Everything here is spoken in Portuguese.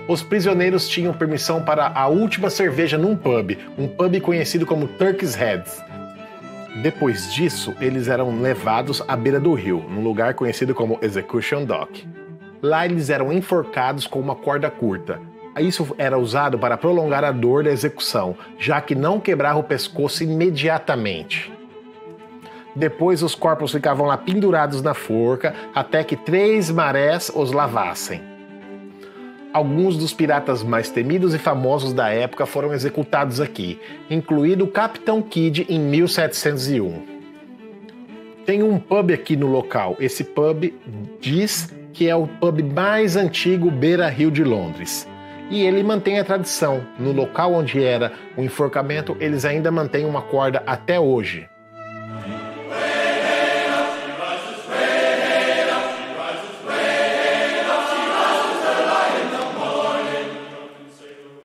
Os prisioneiros tinham permissão para a última cerveja num pub, um pub conhecido como Turkey's Head. Depois disso, eles eram levados à beira do rio, num lugar conhecido como Execution Dock. Lá eles eram enforcados com uma corda curta. Isso era usado para prolongar a dor da execução, já que não quebrava o pescoço imediatamente. Depois os corpos ficavam lá pendurados na forca até que 3 marés os lavassem. Alguns dos piratas mais temidos e famosos da época foram executados aqui, incluído o Capitão Kidd em 1701. Tem um pub aqui no local. Esse pub diz que é o pub mais antigo beira-rio de Londres. E ele mantém a tradição. No local onde era o enforcamento, eles ainda mantêm uma corda até hoje.